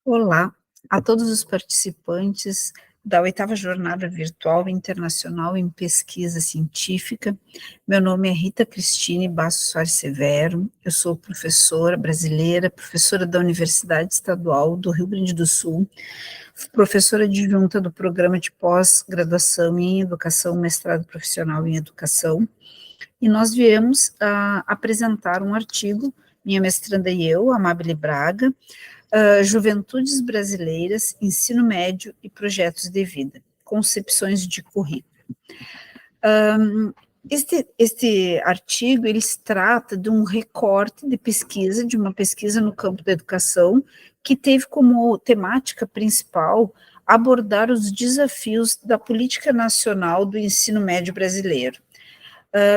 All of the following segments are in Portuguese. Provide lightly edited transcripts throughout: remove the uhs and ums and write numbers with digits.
Olá a todos os participantes da 8ª Jornada Virtual Internacional em Pesquisa Científica. Meu nome é Rita Cristine Bastos Soares Severo, eu sou professora brasileira, professora da Universidade Estadual do Rio Grande do Sul, professora adjunta do Programa de Pós-Graduação em Educação, Mestrado Profissional em Educação, e nós viemos apresentar um artigo, minha mestranda e eu, Amábile Braga, Juventudes Brasileiras, Ensino Médio e Projetos de Vida, Concepções de Currículo. Este artigo, ele se trata de um recorte de pesquisa, de uma pesquisa no campo da educação, que teve como temática principal abordar os desafios da política nacional do ensino médio brasileiro.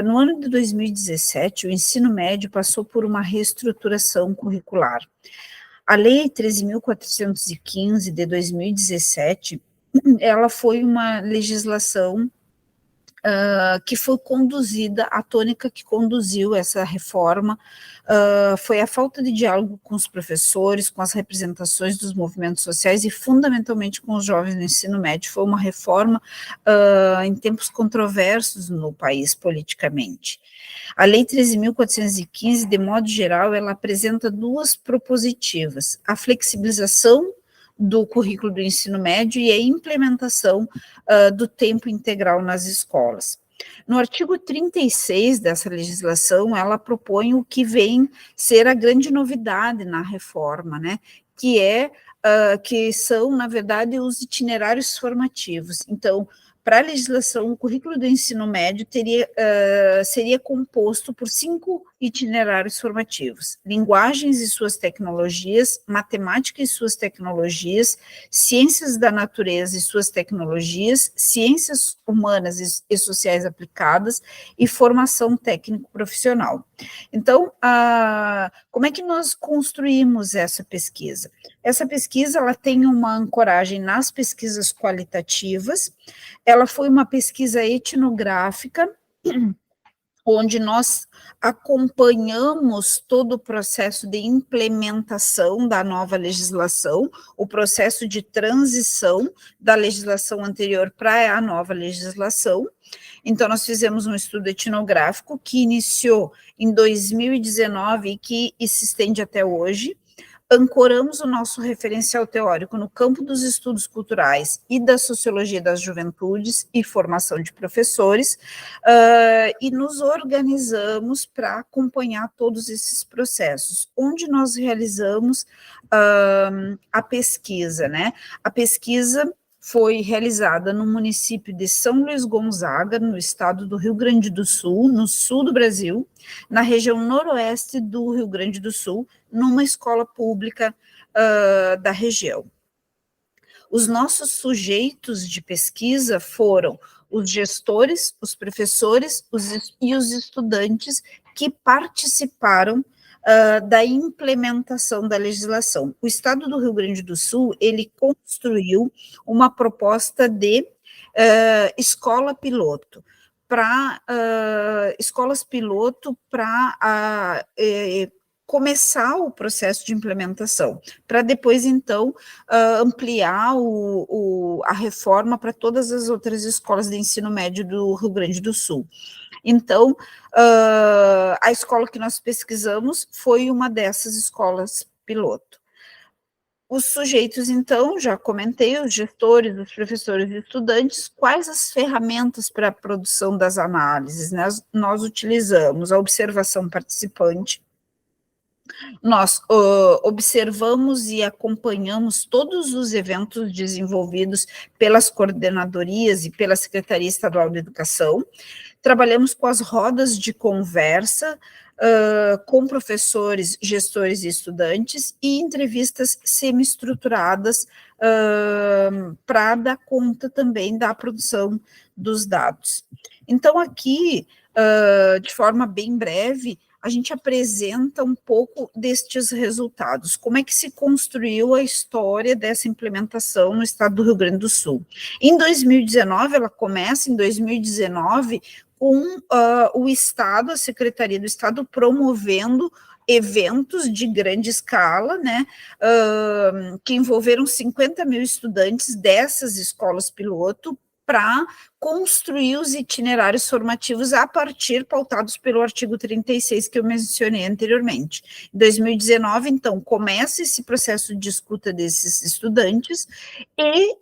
No ano de 2017, o ensino médio passou por uma reestruturação curricular. A Lei 13.415 de 2017, ela foi uma legislação que foi conduzida, a tônica que conduziu essa reforma foi a falta de diálogo com os professores, com as representações dos movimentos sociais e fundamentalmente com os jovens no ensino médio. Foi uma reforma em tempos controversos no país politicamente. A Lei 13.415, de modo geral, ela apresenta duas propositivas: a flexibilização do currículo do ensino médio e a implementação do tempo integral nas escolas. No artigo 36 dessa legislação, ela propõe o que vem ser a grande novidade na reforma, né, que são, na verdade, os itinerários formativos. Então, para a legislação, o currículo do ensino médio seria composto por 5 itinerários formativos: linguagens e suas tecnologias, matemática e suas tecnologias, ciências da natureza e suas tecnologias, ciências humanas e sociais aplicadas e formação técnico-profissional. Então, como é que nós construímos essa pesquisa? Essa pesquisa, ela tem uma ancoragem nas pesquisas qualitativas. Ela foi uma pesquisa etnográfica, onde nós acompanhamos todo o processo de implementação da nova legislação, o processo de transição da legislação anterior para a nova legislação. Então, nós fizemos um estudo etnográfico que iniciou em 2019 e se estende até hoje. Ancoramos o nosso referencial teórico no campo dos estudos culturais e da sociologia das juventudes e formação de professores, e nos organizamos para acompanhar todos esses processos, onde nós realizamos a pesquisa, né? A pesquisa foi realizada no município de São Luís Gonzaga, no estado do Rio Grande do Sul, no sul do Brasil, na região noroeste do Rio Grande do Sul, numa escola pública da região. Os nossos sujeitos de pesquisa foram os gestores, os professores e os estudantes que participaram da implementação da legislação. O estado do Rio Grande do Sul, ele construiu uma proposta de escola piloto, para escolas piloto para começar o processo de implementação, para depois, então, ampliar a reforma para todas as outras escolas de ensino médio do Rio Grande do Sul. Então, a escola que nós pesquisamos foi uma dessas escolas piloto. Os sujeitos, então, já comentei, os gestores, os professores e estudantes. Quais as ferramentas para a produção das análises, né? Nós utilizamos a observação participante. Nós observamos e acompanhamos todos os eventos desenvolvidos pelas coordenadorias e pela Secretaria Estadual de Educação. Trabalhamos com as rodas de conversa, com professores, gestores e estudantes, e entrevistas semi-estruturadas para dar conta também da produção dos dados. Então, aqui, de forma bem breve, a gente apresenta um pouco destes resultados. Como é que se construiu a história dessa implementação no estado do Rio Grande do Sul? Em 2019, ela começa em 2019 com o Estado, a Secretaria do Estado, promovendo eventos de grande escala, né, que envolveram 50 mil estudantes dessas escolas piloto, para construir os itinerários formativos a partir, pautados pelo artigo 36 que eu mencionei anteriormente. Em 2019, então, começa esse processo de escuta desses estudantes e,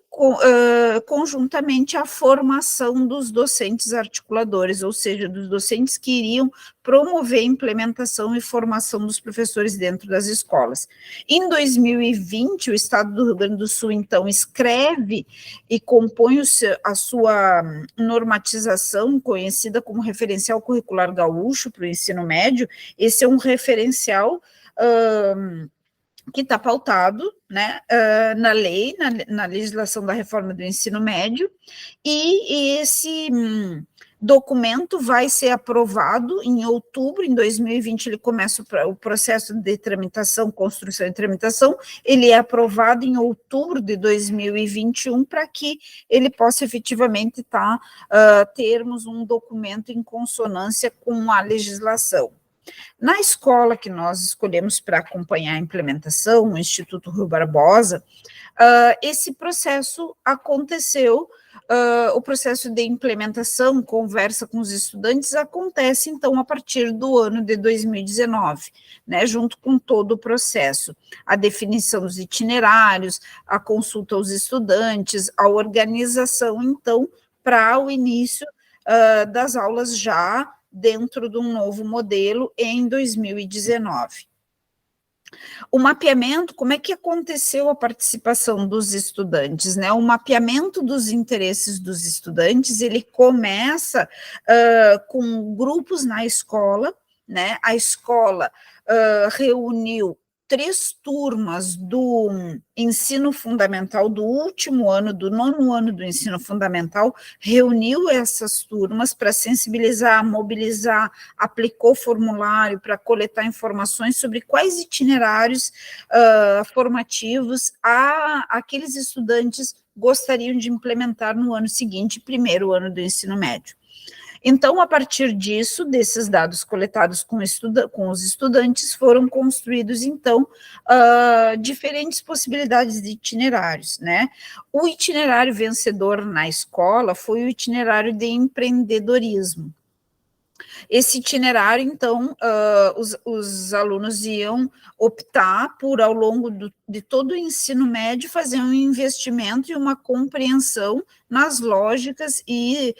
conjuntamente, a formação dos docentes articuladores, ou seja, dos docentes que iriam promover a implementação e formação dos professores dentro das escolas. Em 2020, o Estado do Rio Grande do Sul, então, escreve e compõe a sua normatização, conhecida como referencial curricular gaúcho para o ensino médio. Esse é um referencial que está pautado, né, na lei, na legislação da reforma do ensino médio, e esse documento vai ser aprovado em outubro. Em 2020 ele começa o processo de tramitação, construção e tramitação, ele é aprovado em outubro de 2021 para que ele possa efetivamente termos um documento em consonância com a legislação. Na escola que nós escolhemos para acompanhar a implementação, o Instituto Rui Barbosa, esse processo aconteceu, o processo de implementação, conversa com os estudantes, acontece, então, a partir do ano de 2019, né, junto com todo o processo, a definição dos itinerários, a consulta aos estudantes, a organização, então, para o início das aulas já dentro de um novo modelo em 2019. O mapeamento, como é que aconteceu a participação dos estudantes, né? O mapeamento dos interesses dos estudantes, ele começa com grupos na escola, né? A escola reuniu 3 turmas do ensino fundamental, do último ano, do 9º ano do ensino fundamental, reuniu essas turmas para sensibilizar, mobilizar, aplicou formulário para coletar informações sobre quais itinerários formativos aqueles estudantes gostariam de implementar no ano seguinte, primeiro ano do ensino médio. Então, a partir disso, desses dados coletados com os estudantes, foram construídos, então, diferentes possibilidades de itinerários, né? O itinerário vencedor na escola foi o itinerário de empreendedorismo. Esse itinerário, então, os alunos iam optar por, ao longo de todo o ensino médio, fazer um investimento e uma compreensão nas lógicas e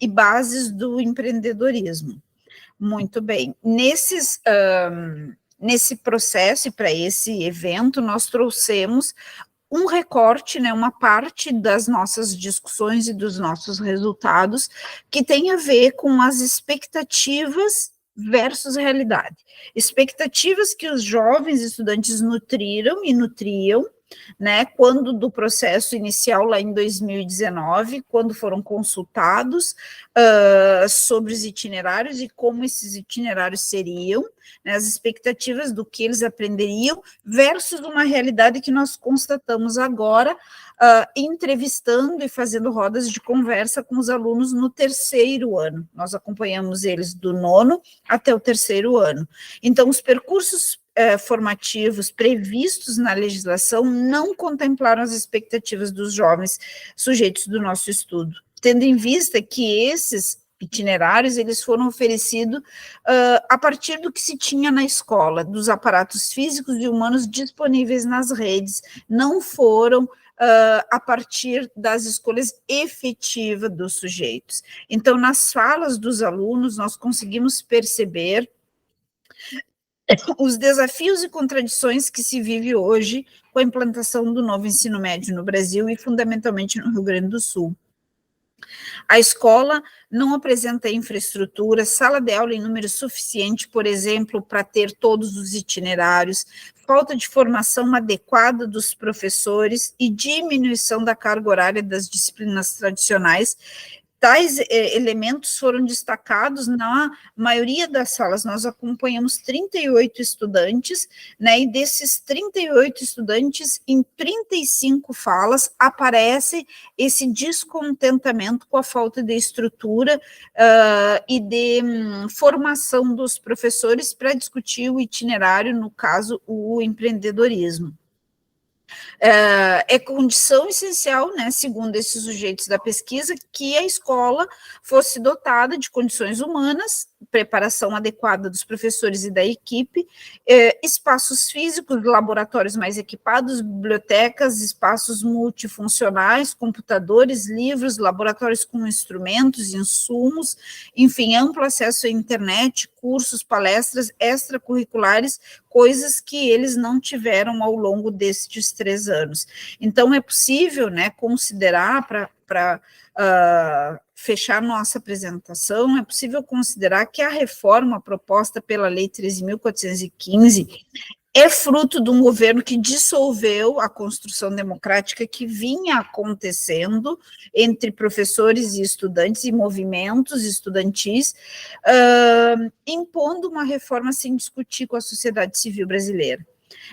bases do empreendedorismo. Muito bem. Nesse processo e para esse evento, nós trouxemos um recorte, né, uma parte das nossas discussões e dos nossos resultados que tem a ver com as expectativas versus realidade. Expectativas que os jovens estudantes nutriram e nutriam, né, quando do processo inicial lá em 2019, quando foram consultados sobre os itinerários e como esses itinerários seriam, né, as expectativas do que eles aprenderiam versus uma realidade que nós constatamos agora, entrevistando e fazendo rodas de conversa com os alunos no 3º ano. Nós acompanhamos eles do 9º até o 3º ano. Então, os percursos formativos previstos na legislação não contemplaram as expectativas dos jovens sujeitos do nosso estudo, tendo em vista que esses itinerários, eles foram oferecidos a partir do que se tinha na escola, dos aparatos físicos e humanos disponíveis nas redes, não foram a partir das escolhas efetivas dos sujeitos. Então, nas falas dos alunos, nós conseguimos perceber os desafios e contradições que se vive hoje com a implantação do novo ensino médio no Brasil e, fundamentalmente, no Rio Grande do Sul. A escola não apresenta infraestrutura, sala de aula em número suficiente, por exemplo, para ter todos os itinerários, falta de formação adequada dos professores e diminuição da carga horária das disciplinas tradicionais, Tais elementos foram destacados na maioria das salas. Nós acompanhamos 38 estudantes, né, e desses 38 estudantes, em 35 falas, aparece esse descontentamento com a falta de estrutura e de formação dos professores para discutir o itinerário, no caso, o empreendedorismo. É condição essencial, né, segundo esses sujeitos da pesquisa, que a escola fosse dotada de condições humanas, preparação adequada dos professores e da equipe, espaços físicos, laboratórios mais equipados, bibliotecas, espaços multifuncionais, computadores, livros, laboratórios com instrumentos, insumos, enfim, amplo acesso à internet, cursos, palestras extracurriculares, coisas que eles não tiveram ao longo destes 3 anos. Então, é possível, né, considerar, para fechar nossa apresentação, é possível considerar que a reforma proposta pela Lei 13.415 é fruto de um governo que dissolveu a construção democrática que vinha acontecendo entre professores e estudantes e movimentos estudantis, impondo uma reforma sem discutir com a sociedade civil brasileira.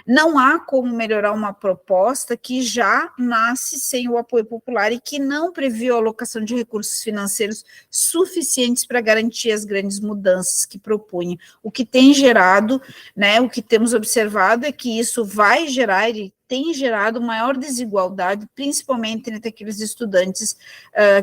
Não há como melhorar uma proposta que já nasce sem o apoio popular e que não previu a alocação de recursos financeiros suficientes para garantir as grandes mudanças que propunha. O que tem gerado, né, o que temos observado é que isso vai gerar e tem gerado maior desigualdade, principalmente entre aqueles estudantes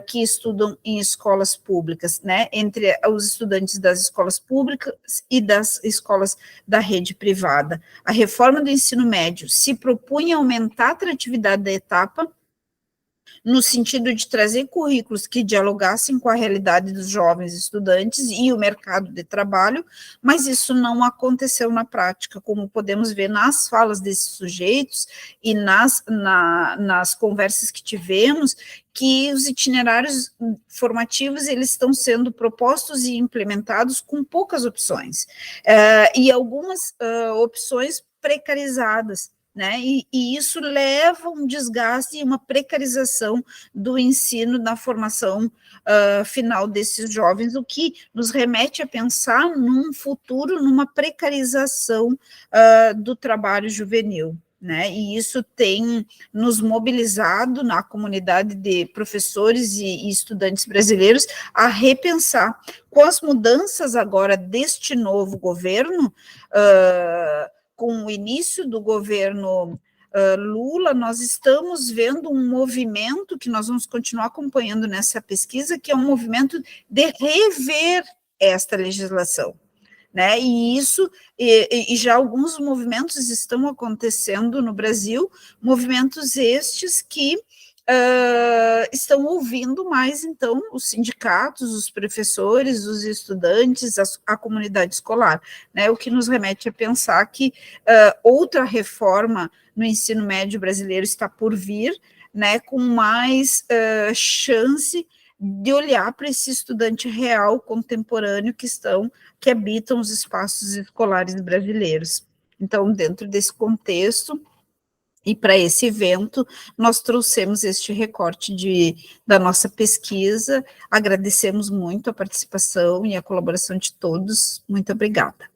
que estudam em escolas públicas, né, entre os estudantes das escolas públicas e das escolas da rede privada. A reforma do ensino médio se propunha aumentar a atratividade da etapa, no sentido de trazer currículos que dialogassem com a realidade dos jovens estudantes e o mercado de trabalho, mas isso não aconteceu na prática, como podemos ver nas falas desses sujeitos e nas conversas que tivemos, que os itinerários formativos eles estão sendo propostos e implementados com poucas opções, e algumas opções precarizadas, né, e isso leva a um desgaste e uma precarização do ensino na formação final desses jovens, o que nos remete a pensar num futuro, numa precarização do trabalho juvenil, né, e isso tem nos mobilizado na comunidade de professores e estudantes brasileiros a repensar com as mudanças agora deste novo governo, com o início do governo Lula, nós estamos vendo um movimento que nós vamos continuar acompanhando nessa pesquisa, que é um movimento de rever esta legislação, né? E isso, e já alguns movimentos estão acontecendo no Brasil, movimentos estes que estão ouvindo mais, então, os sindicatos, os professores, os estudantes, a comunidade escolar, né, o que nos remete a pensar que outra reforma no ensino médio brasileiro está por vir, né, com mais chance de olhar para esse estudante real, contemporâneo, que habitam os espaços escolares brasileiros. Então, dentro desse contexto, e para esse evento, nós trouxemos este recorte da nossa pesquisa, agradecemos muito a participação e a colaboração de todos, muito obrigada.